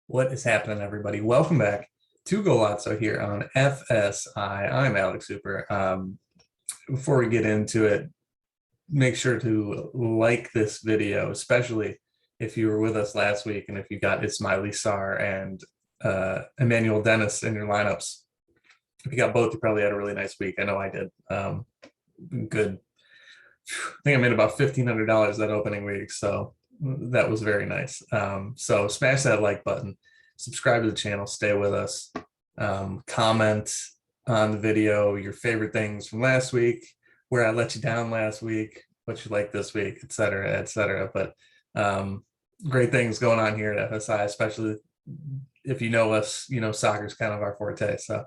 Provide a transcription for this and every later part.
What is happening, everybody? Welcome back to GOALAZO here on FSI. I'm Alex Super. Before we get into it, make sure to like this video, especially if you were with us last week and if you got Ismaili Sarr and Emmanuel Dennis in your lineups. If you got both, you probably had a really nice week. I know I did. Good. I think I made about $1,500 that opening week, so that was very nice. So smash that like button, subscribe to the channel, stay with us, comment on the video your favorite things from last week, where I let you down last week, what you like this week, et cetera. But great things going on here at FSI, especially if you know us, you know soccer's kind of our forte. So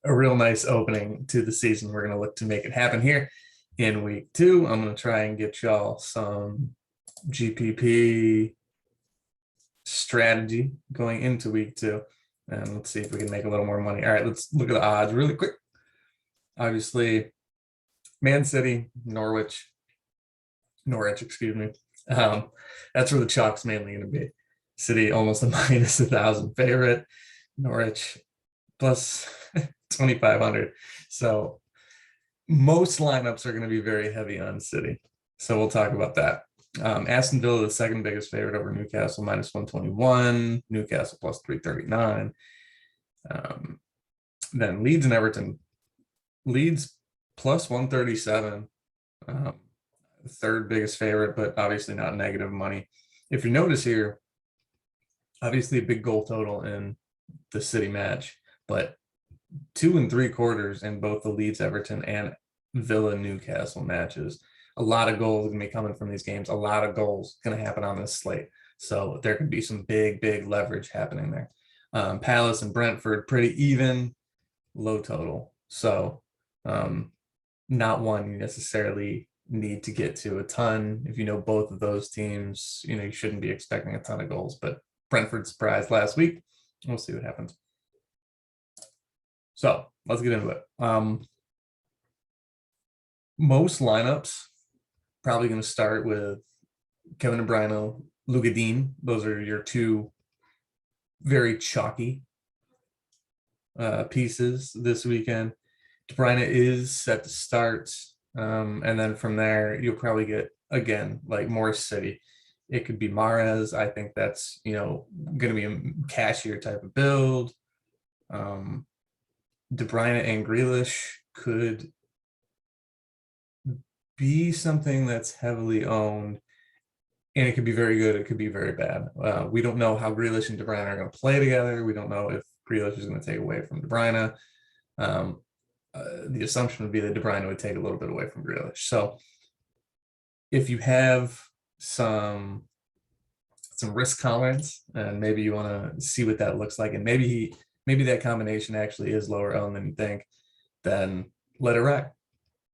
a real nice opening to the season. We're going to look to make it happen here in week 2. I'm going to try and get y'all some GPP strategy going into week 2. And let's see if we can make a little more money. All right, let's look at the odds really quick. Obviously, Man City, Norwich, excuse me. That's where the chalk's mainly going to be. City almost a minus 1,000 favorite. Norwich plus 2,500. So most lineups are going to be very heavy on City. So we'll talk about that. Aston Villa, the second biggest favorite over Newcastle, minus 121. Newcastle plus 339. Then Leeds and Everton. Leeds plus 137. Third biggest favorite, but obviously not negative money. If you notice here, obviously a big goal total in the City match, but 2 3/4 in both the Leeds Everton and Villa Newcastle matches. A lot of goals going to be coming from these games. A lot of goals going to happen on this slate. So there could be some big leverage happening there. Palace and Brentford, pretty even, low total. So not one you necessarily need to get to a ton. If you know both of those teams, you shouldn't be expecting a ton of goals. But Brentford surprised last week. We'll see what happens. So let's get into it. Most lineups probably going to start with Kevin De Bruyne, Lugadin. Those are your two very chalky pieces this weekend. De Bruyne is set to start, and then from there you'll probably get again like more City. It could be Mahrez. I think that's going to be a cashier type of build. De Bruyne and Grealish could be something that's heavily owned, and it could be very good. It could be very bad. We don't know how Grealish and De Bruyne are going to play together. We don't know if Grealish is going to take away from De Bruyne. The assumption would be that De Bruyne would take a little bit away from Grealish. So if you have some risk tolerance and maybe you want to see what that looks like, and maybe that combination actually is lower owned than you think, then let it ride.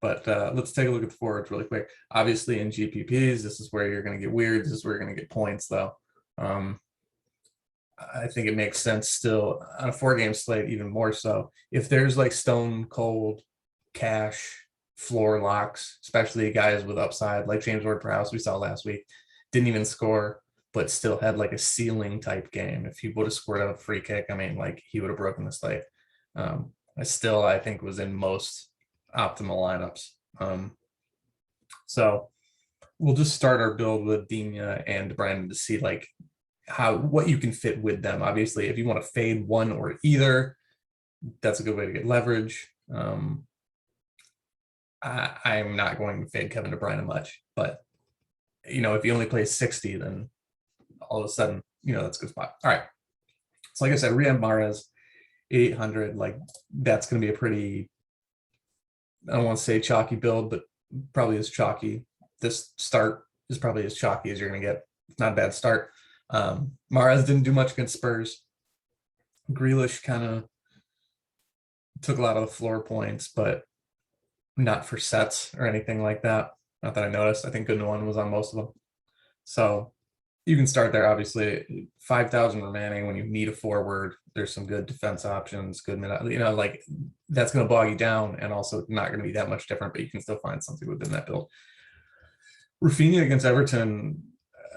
But let's take a look at the forwards really quick. Obviously, in GPPs, this is where you're going to get weird. This is where you're going to get points, though. I think it makes sense still on a 4-game slate, even more so. If there's like stone cold cash floor locks, especially guys with upside like James Ward-Prowse we saw last week, didn't even score, but still had like a ceiling type game. If he would have scored a free kick, I mean, like he would have broken the slate. I think was in most optimal lineups. So we'll just start our build with Digne and De Bruyne to see like what you can fit with them. Obviously, if you want to fade one or either, that's a good way to get leverage. I'm not going to fade Kevin De Bruyne much, but if he only plays 60, then all of a sudden, that's a good spot. All right. So like I said, Riyad Mahrez, 800, like that's going to be a pretty, I don't want to say chalky build, but probably as chalky. This start is probably as chalky as you're going to get. It's not a bad start. Mahrez didn't do much against Spurs. Grealish kind of took a lot of the floor points, but not for sets or anything like that. Not that I noticed. I think Gundogan was on most of them. So you can start there. Obviously, 5,000 remaining. When you need a forward, there's some good defense options. Good minute, like that's going to bog you down, and also not going to be that much different. But you can still find something within that build. Rafinha against Everton.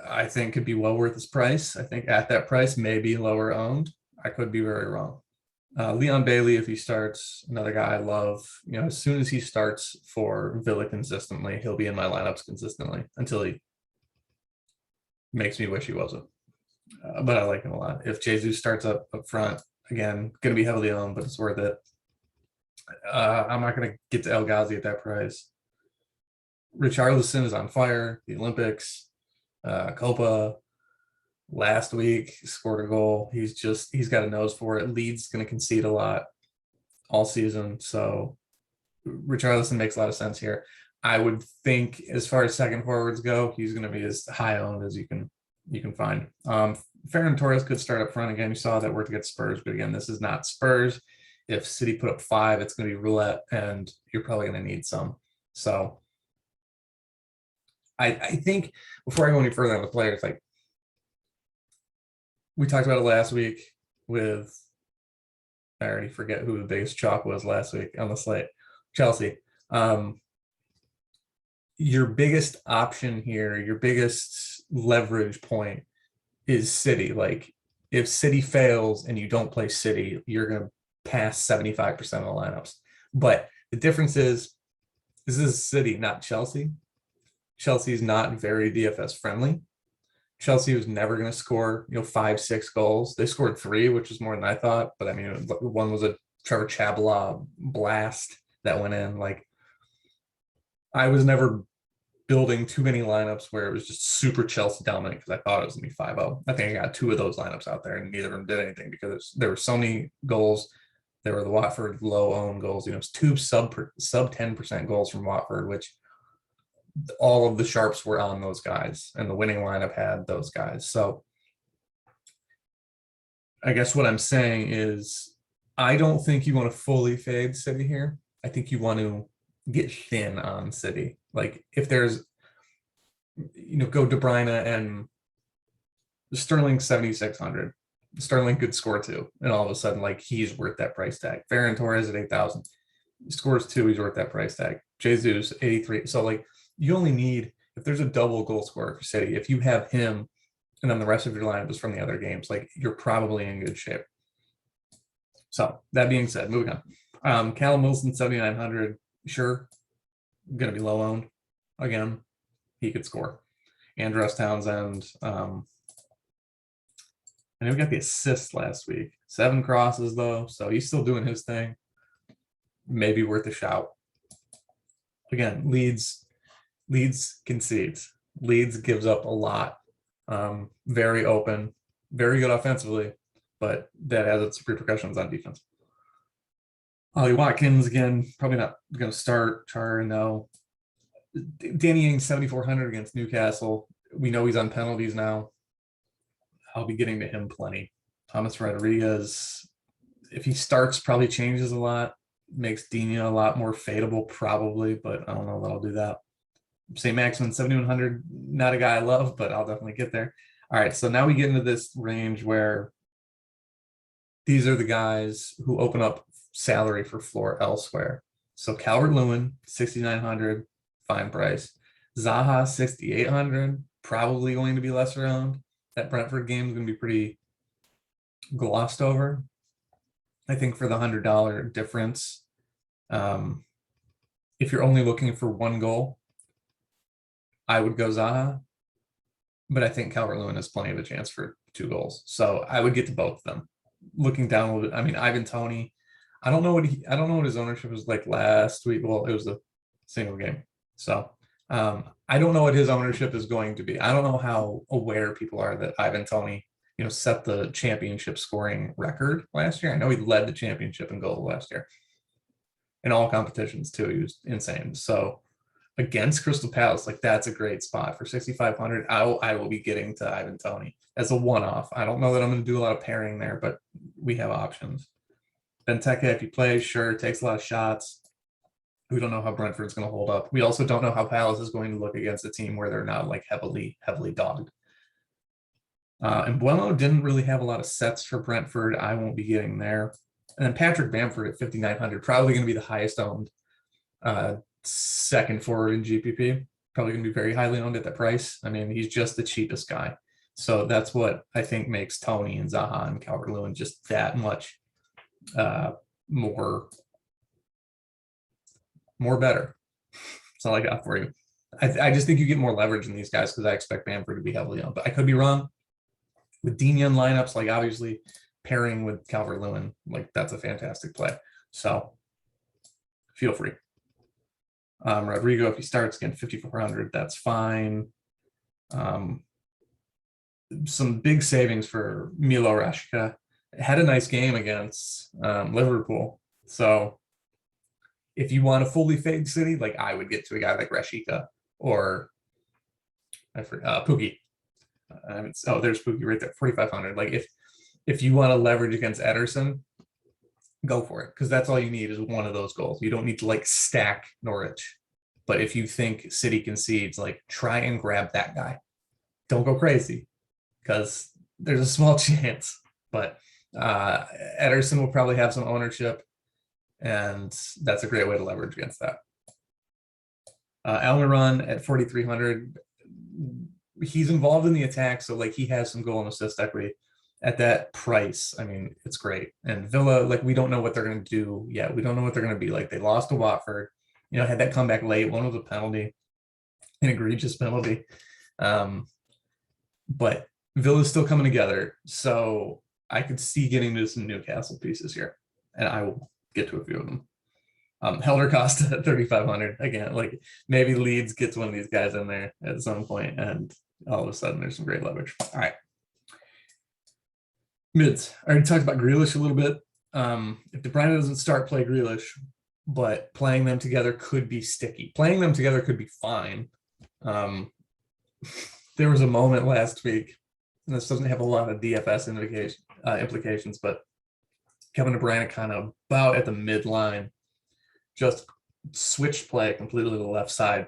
I think could be well worth his price. I think at that price, maybe lower owned. I could be very wrong. Leon Bailey, if he starts, another guy I love. As soon as he starts for Villa consistently, he'll be in my lineups consistently until he makes me wish he wasn't. But I like him a lot. If Jesus starts up front, again, going to be heavily owned, but it's worth it. I'm not going to get to El Ghazi at that price. Richarlison is on fire. The Olympics, Copa. Last week scored a goal. He's got a nose for it. Leeds going to concede a lot all season, so Richarlison makes a lot of sense here. I would think as far as second forwards go, he's going to be as high owned as you can find. Ferran Torres could start up front again. You saw that worked against Spurs, but again, this is not Spurs. If City put up 5, it's going to be roulette, and you're probably going to need some. So I think before I go any further on the players, like we talked about it last week with, I already forget who the biggest chalk was last week on the slate, Chelsea. Your biggest option here, your biggest leverage point is City. Like if City fails and you don't play City, you're going to pass 75% of the lineups. But the difference is this is City, not Chelsea. Chelsea is not very DFS friendly. Chelsea was never going to score, 5-6 goals. They scored 3, which is more than I thought. But I mean, one was a Trevor Chabala blast that went in. Like I was never building too many lineups where it was just super Chelsea dominant because I thought it was going to be 5-0. I think I got 2 of those lineups out there and neither of them did anything because there were so many goals. There were the Watford low owned goals. It was 2 sub 10% goals from Watford, which all of the sharps were on those guys and the winning lineup had those guys. So I guess what I'm saying is I don't think you want to fully fade City here. I think you want to get thin on City. Like if there's, go De Bruyne and Sterling 7,600. Sterling could score 2, and all of a sudden, like he's worth that price tag. Ferran Torres at 8,000, he scores 2, he's worth that price tag. Jesus 83. So like you only need, if there's a double goal scorer for City, if you have him, and then the rest of your lineup is from the other games, like you're probably in good shape. So that being said, moving on. Callum Wilson 7,900. Sure, going to be low owned again. He could score. Andreas Townsend. I know we got the assist last week. 7 crosses though, so he's still doing his thing. Maybe worth a shout. Again, Leeds concedes. Leeds gives up a lot. Very open, very good offensively, but that has its repercussions on defense. Ollie Watkins, again, probably not going to start. Char, no. Danny Ings, 7,400 against Newcastle. We know he's on penalties now. I'll be getting to him plenty. Thomas Rodriguez, if he starts, probably changes a lot. Makes Dina a lot more fadeable, probably, but I don't know that I'll do that. St. Maximin, 7,100. Not a guy I love, but I'll definitely get there. All right, so now we get into this range where these are the guys who open up salary for floor elsewhere. So Calvary Lewin, 6,900, fine price. Zaha, 6,800, probably going to be lesser owned. That Brentford game is going to be pretty glossed over. I think for the $100 difference, if you're only looking for 1 goal, I would go Zaha, but I think Calvert Lewin has plenty of a chance for 2 goals. So I would get to both of them. Looking down a little bit, I mean, Ivan Toney, I don't know what his ownership was like last week. Well, it was a single game. So I don't know what his ownership is going to be. I don't know how aware people are that Ivan Toney, set the championship scoring record last year. I know he led the championship in goal last year. In all competitions too. He was insane. So against Crystal Palace, like that's a great spot for 6,500. I will be getting to Ivan Toney as a one-off. I don't know that I'm going to do a lot of pairing there, but we have options. Benteke, if he plays, sure, takes a lot of shots. We don't know how Brentford's going to hold up. We also don't know how Palace is going to look against a team where they're not like heavily dogged. And Bueno didn't really have a lot of sets for Brentford. I won't be getting there. And then Patrick Bamford at 5,900, probably going to be the highest owned second forward in GPP. probably going to be very highly owned at that price. I mean, he's just the cheapest guy. So that's what I think makes Tony and Zaha and Calvert Lewin just that much more better. That's all I got for you. I just think you get more leverage in these guys because I expect Bamford to be heavily owned, but I could be wrong. With Digne in lineups, like obviously pairing with Calvert Lewin, like that's a fantastic play. So feel free. Rodrigo, if he starts again 5,400, that's fine. Some big savings for Milo Rashka. Had a nice game against Liverpool. So if you want a fully fade City, like I would get to a guy like Rashika or Pookie. There's Pookie right there, 4,500. Like if you want to leverage against Ederson, go for it, because that's all you need is one of those goals. You don't need to like stack Norwich. But if you think City concedes, like try and grab that guy. Don't go crazy, because there's a small chance. But Ederson will probably have some ownership, and that's a great way to leverage against that. Almiron at 4,300. He's involved in the attack, so like he has some goal and assist equity at that price. I mean, it's great. And Villa, like we don't know what they're going to do yet. We don't know what they're going to be like. They lost to Watford, you know, had that comeback late. One was a penalty, an egregious penalty. But Villa's still coming together, so I could see getting to some Newcastle pieces here, and I will get to a few of them. Helder Costa at 3,500 again. Like maybe Leeds gets one of these guys in there at some point, and all of a sudden there's some great leverage. All right, mids. I already talked about Grealish a little bit. If De Bruyne doesn't start, play Grealish, but playing them together could be sticky. Playing them together could be fine. There was a moment last week, and this doesn't have a lot of DFS implications, but Kevin De Bruyne kind of about at the midline, just switched play completely to the left side.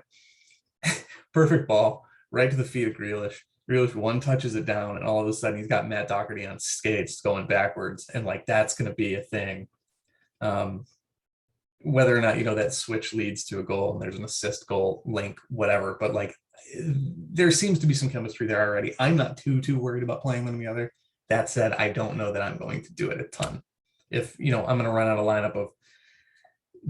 Perfect ball, right to the feet of Grealish. Grealish one touches it down, and all of a sudden he's got Matt Doherty on skates going backwards, and like that's going to be a thing. Whether or not, you know, that switch leads to a goal and there's an assist goal link, whatever, but like there seems to be some chemistry there already. I'm not too worried about playing them together. That said, I don't know that I'm going to do it a ton. If, you know, I'm going to run out a lineup of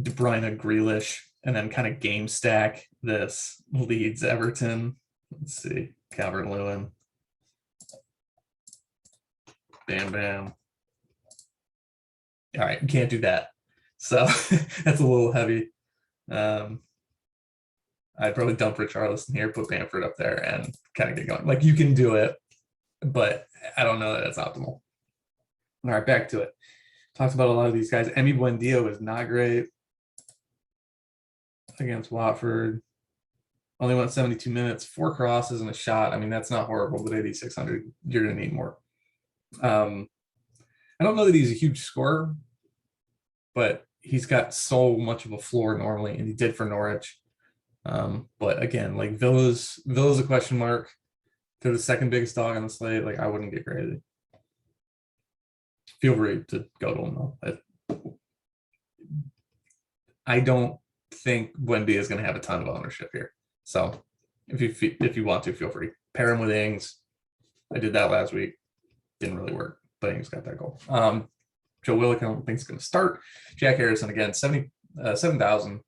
De Bruyne, Grealish, and then kind of game stack this Leeds Everton. Let's see, Calvert Lewin, bam, bam. All right, can't do that. So that's a little heavy. I'd probably dump Richarlison here, put Bamford up there, and kind of get going. Like you can do it, but I don't know that it's optimal. All right, back to it. Talked about a lot of these guys. Emi Buendia was not great against Watford. Only went 72 minutes, 4 crosses and a shot. I mean, that's not horrible, but 8,600, you're going to need more. I don't know that he's a huge scorer, but he's got so much of a floor normally, and he did for Norwich. But again, like Villa's a question mark. They're the second biggest dog on the slate. Like I wouldn't get crazy. Feel free to go to him though. I don't think Buendia is going to have a ton of ownership here. So if you want to, feel free. Pair him with Ings. I did that last week. Didn't really work, but Ings got that goal. Joe Willock, I don't think is going to start. Jack Harrison again, 7,000.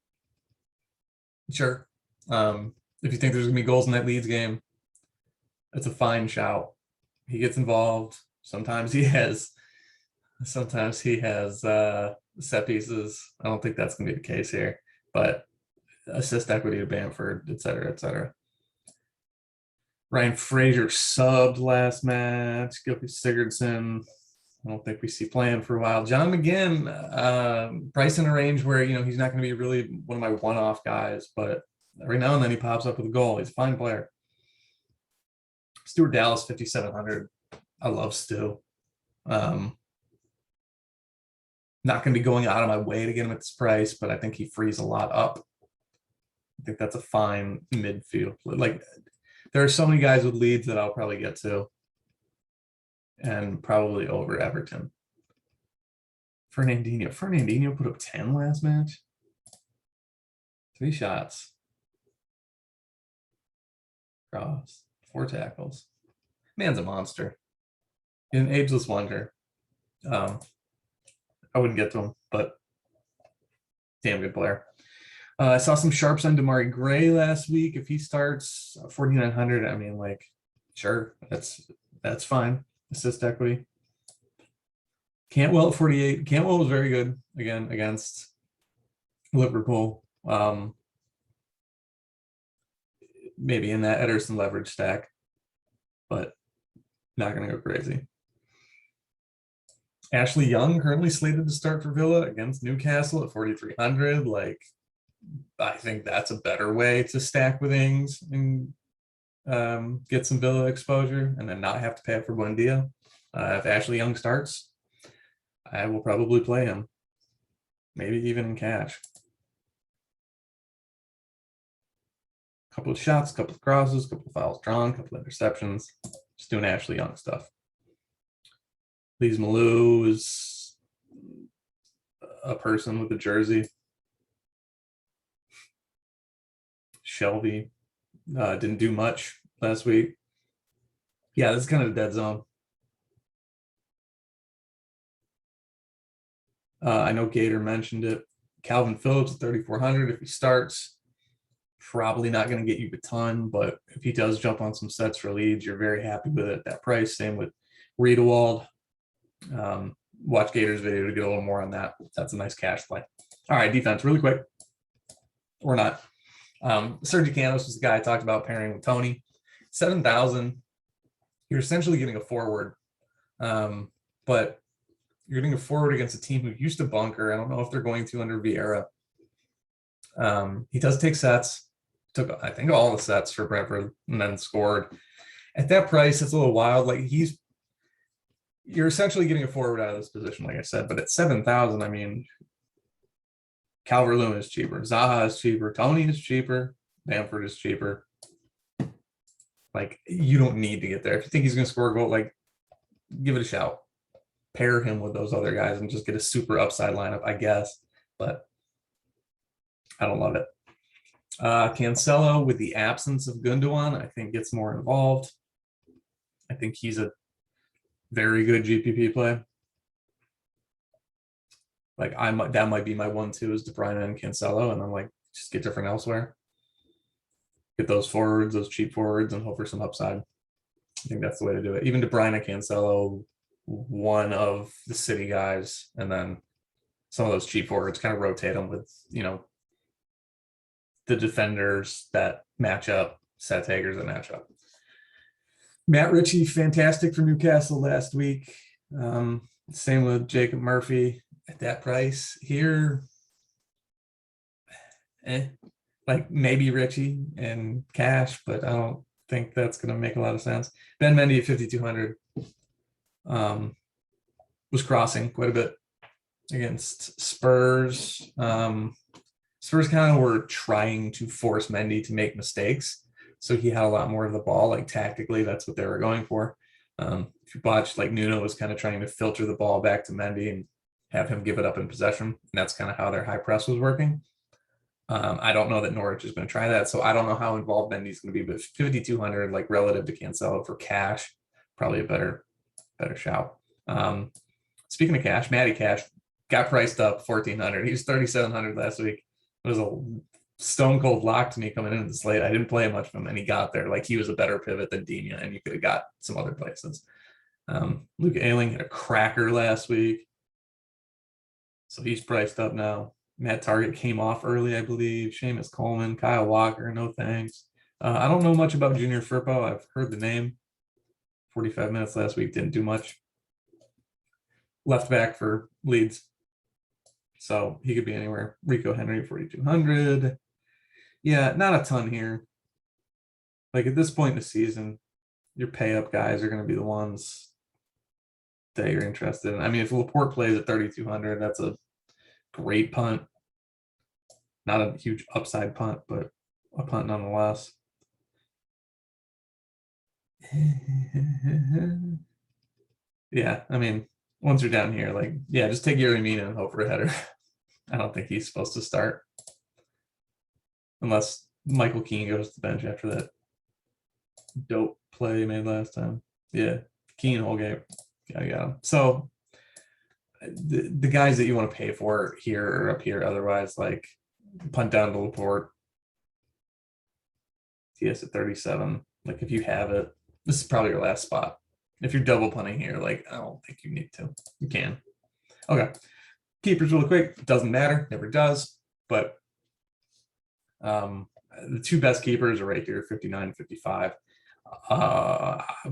Sure. If you think there's going to be goals in that Leeds game, it's a fine shout. He gets involved. Sometimes he has set pieces. I don't think that's going to be the case here, but assist equity to Bamford, et cetera, et cetera. Ryan Fraser subbed last match. Gilfie Sigurdsson, I don't think we see playing for a while. John McGinn, price in a range where, you know, he's not going to be really one of my one-off guys, but every now and then he pops up with a goal. He's a fine player. Stuart Dallas, 5,700. I love Stu. Not going to be going out of my way to get him at this price, but I think he frees a lot up. I think that's a fine midfield. Like there are so many guys with Leeds that I'll probably get to, and probably over Everton. Fernandinho put up 10 last match. 3 shots. Cross, 4 tackles. Man's a monster. An ageless wonder. I wouldn't get to him, but damn good player. I saw some sharps on Damari Gray last week. If he starts 4,900, I mean, like, sure, that's fine. Assist equity. Cantwell at 48. Cantwell was very good again against Liverpool. Maybe in that Ederson leverage stack, but not going to go crazy. Ashley Young currently slated to start for Villa against Newcastle at 4,300. Like, I think that's a better way to stack with Ings and get some Villa exposure and then not have to pay up for Buendia. If Ashley Young starts, I will probably play him, maybe even in cash. Couple of shots, couple of crosses, couple of fouls drawn, couple of interceptions. Just doing Ashley Young stuff. Lees Malou is a person with a jersey. Shelby didn't do much last week. Yeah, this is kind of a dead zone. I know Gator mentioned it. Calvin Phillips at 3,400. If he starts, probably not going to get you a ton, but if he does jump on some sets for Leeds, you're very happy with it at that price. Same with Riedewald. Watch Gator's video to get a little more on that. That's a nice cash play. All right, defense, really quick. Or not. Sergio Canos was the guy I talked about pairing with Tony. 7,000. You're essentially getting a forward, but you're getting a forward against a team who used to bunker. I don't know if they're going to under Vieira. He does take sets. Took, I think, all the sets for Brentford and then scored. At that price, it's a little wild. Like, you're essentially getting a forward out of this position, like I said. But at 7,000, I mean, Calvary Lewin is cheaper. Zaha is cheaper. Tony is cheaper. Bamford is cheaper. Like, you don't need to get there. If you think he's going to score a goal, like, give it a shout. Pair him with those other guys and just get a super upside lineup, I guess. But I don't love it. Cancelo, with the absence of Gundogan, I think gets more involved. I think he's a very good GPP play. Like, that might be my 1-2 is De Bruyne and Cancelo, and then, like, just get different elsewhere. Get those forwards, those cheap forwards, and hope for some upside. I think that's the way to do it. Even De Bruyne, Cancelo, one of the City guys, and then some of those cheap forwards, kind of rotate them with, you know, the defenders that match up, set takers that match up. Matt Ritchie, fantastic for Newcastle last week. Same with Jacob Murphy at that price here. Like, maybe Ritchie and cash, but I don't think that's going to make a lot of sense. Ben Mendy at 5,200 was crossing quite a bit against Spurs. Spurs kind of were trying to force Mendy to make mistakes, so he had a lot more of the ball. Like, tactically, that's what they were going for. If you watched, like, Nuno was kind of trying to filter the ball back to Mendy and have him give it up in possession, and that's kind of how their high press was working. I don't know that Norwich is going to try that, so I don't know how involved Mendy's going to be, but 5,200, like, relative to Cancelo for cash, probably a better shout. Speaking of cash, Matty Cash got priced up 1,400. He was 3,700 last week. It was a stone cold lock to me coming into the slate. I didn't play much of him, and he got there. Like, he was a better pivot than Dina, and you could have got some other places. Luke Ayling had a cracker last week, so he's priced up now. Matt Target came off early, I believe. Seamus Coleman, Kyle Walker, no thanks. I don't know much about Junior Firpo. I've heard the name. 45 minutes last week, didn't do much. Left back for Leeds, so he could be anywhere. Rico Henry, 4,200. Yeah, not a ton here. Like, at this point in the season, your pay-up guys are going to be the ones that you're interested in. I mean, if Laporte plays at 3,200, that's a great punt. Not a huge upside punt, but a punt nonetheless. Yeah, I mean, once you're down here, like, yeah, just take Yerry Mina and hope for a header. I don't think he's supposed to start unless Michael Keane goes to the bench after that. Dope play made last time. Yeah, Keen whole game. Yeah. So the guys that you want to pay for here or up here, otherwise, like punt down to Laporte. TS at 37. Like if you have it, this is probably your last spot. If you're double punting here, like I don't think you need to. You can. Okay. Keepers really quick. Doesn't matter. Never does. But the two best keepers are right here, 59, 55.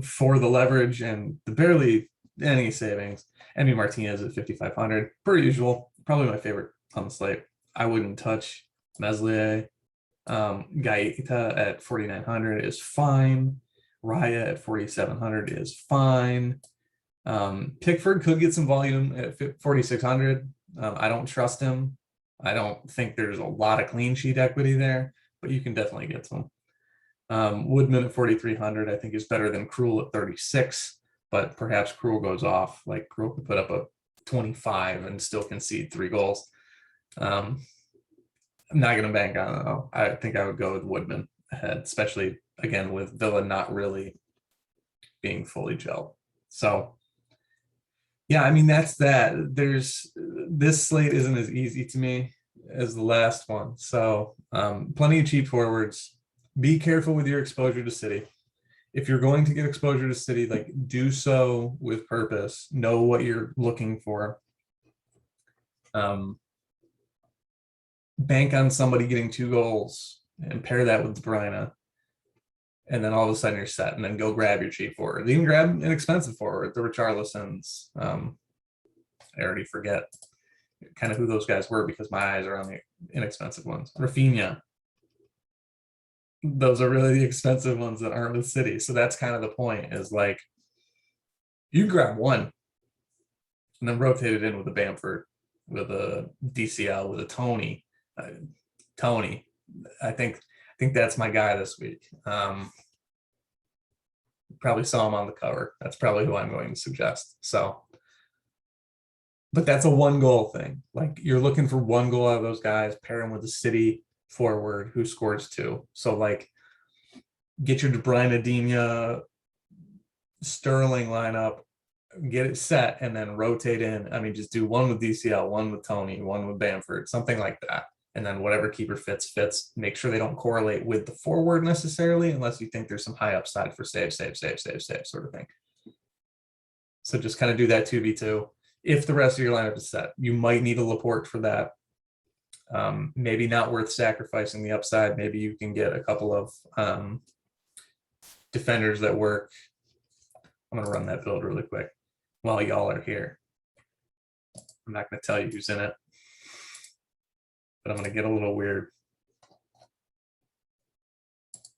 For the leverage and the barely any savings, Emmy Martinez at 5,500. Per usual. Probably my favorite on the slate. I wouldn't touch Meslier. Gaeta at 4,900 is fine. Raya at 4,700 is fine. Pickford could get some volume at 4,600. I don't trust him. I don't think there's a lot of clean sheet equity there, but you can definitely get some. Woodman at 4,300 I think is better than Krul at 36, but perhaps Krul goes off. Like Krul could put up a 25 and still concede 3 goals. I'm not going to bank on it, though. I think I would go with Woodman ahead, especially, again, with Villa not really being fully gelled. So, yeah, I mean, that's that. This slate isn't as easy to me as the last one. So, plenty of cheap forwards. Be careful with your exposure to City. If you're going to get exposure to City, like do so with purpose. Know what you're looking for. Bank on somebody getting 2 goals and pair that with De Bruyne, and then all of a sudden you're set. And then go grab your cheap forward. Even grab an expensive forward, the Richarlisons. I already forget kind of who those guys were because my eyes are on the inexpensive ones. Rafinha. Those are really the expensive ones that aren't with City. So that's kind of the point. Is like you grab one and then rotate it in with a Bamford, with a DCL, with a Tony. Tony, I think that's my guy this week. Probably saw him on the cover. That's probably who I'm going to suggest. So, but that's a 1 goal thing. Like you're looking for 1 goal out of those guys, pair him with a City forward who scores 2. So like get your De Bruyne, Digne, Sterling lineup, get it set, and then rotate in. I mean, just do 1 with DCL, 1 with Tony, 1 with Bamford, something like that. And then whatever keeper fits. Make sure they don't correlate with the forward necessarily, unless you think there's some high upside for save sort of thing. So just kind of do that 2v2. If the rest of your lineup is set, you might need a Laporte for that. Maybe not worth sacrificing the upside. Maybe you can get a couple of defenders that work. I'm going to run that build really quick while y'all are here. I'm not going to tell you who's in it, but I'm going to get a little weird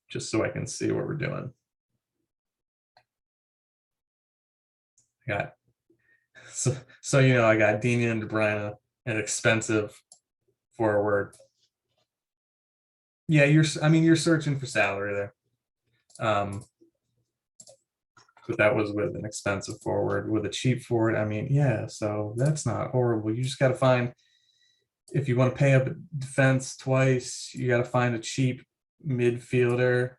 just so I can see what we're doing. I got so you know, I got Digne and De Bruyne, an expensive forward. Yeah, you're searching for salary there. But that was with an expensive forward. With a cheap forward, I mean, yeah, so that's not horrible. You just got to find, if you want to pay up defense twice, you got to find a cheap midfielder.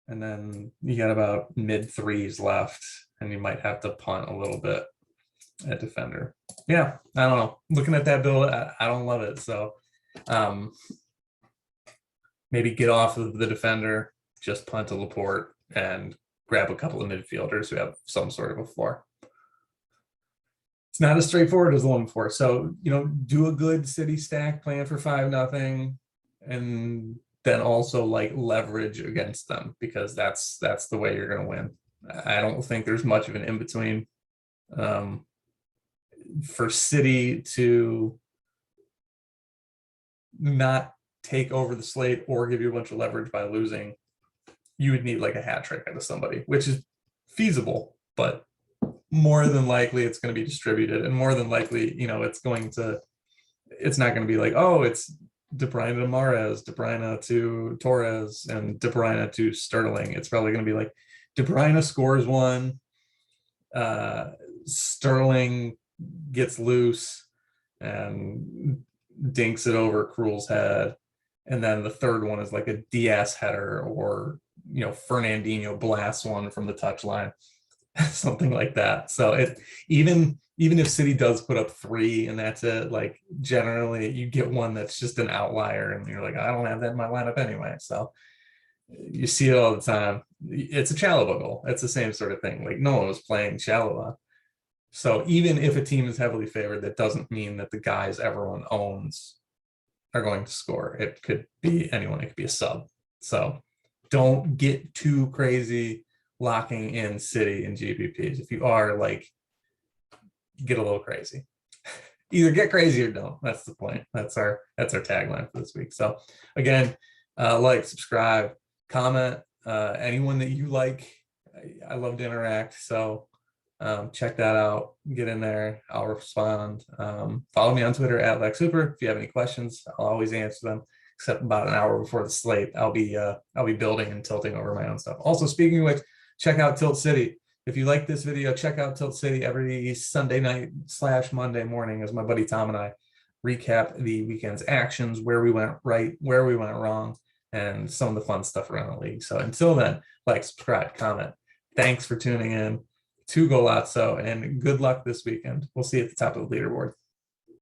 And then you got about mid-3s left, and you might have to punt a little bit at defender. Yeah, I don't know. Looking at that build, I don't love it. So maybe get off of the defender, just punt a Laporte, and grab a couple of midfielders who have some sort of a floor. It's not as straightforward as the one before. So, you know, do a good City stack, plan for 5-0, and then also like leverage against them, because that's the way you're going to win. I don't think there's much of an in-between. For City to not take over the slate or give you a bunch of leverage by losing, you would need like a hat trick out of somebody, which is feasible, but more than likely it's going to be distributed, and more than likely, you know, it's not going to be like, oh, it's De Bruyne to Mahrez, De Bruyne to Torres, and De Bruyne to Sterling. It's probably going to be like De Bruyne scores 1, Sterling gets loose and dinks it over Krul's head, and then the third one is like a Diaz header or Fernandinho blasts one from the touchline, something like that. So even if City does put up 3 and that's it, like generally you get one that's just an outlier and you're like, I don't have that in my lineup anyway. So you see it all the time. It's a Chalobah goal. It's the same sort of thing. Like no one was playing Chalobah. So even if a team is heavily favored, that doesn't mean that the guys everyone owns are going to score. It could be anyone. It could be a sub. So don't get too crazy locking in City and GPPs. If you are, like, get a little crazy. Either get crazy or don't. That's the point. That's our tagline for this week. So again, like, subscribe, comment, anyone that you like. I love to interact. So check that out. Get in there. I'll respond. Follow me on Twitter at LexSuper. If you have any questions, I'll always answer them. Except about an hour before the slate, I'll be building and tilting over my own stuff. Also, speaking of which, check out Tilt City. If you like this video, check out Tilt City every Sunday night / Monday morning as my buddy Tom and I recap the weekend's actions, where we went right, where we went wrong, and some of the fun stuff around the league. So until then, like, subscribe, comment. Thanks for tuning in to GOALAZO, and good luck this weekend. We'll see you at the top of the leaderboard.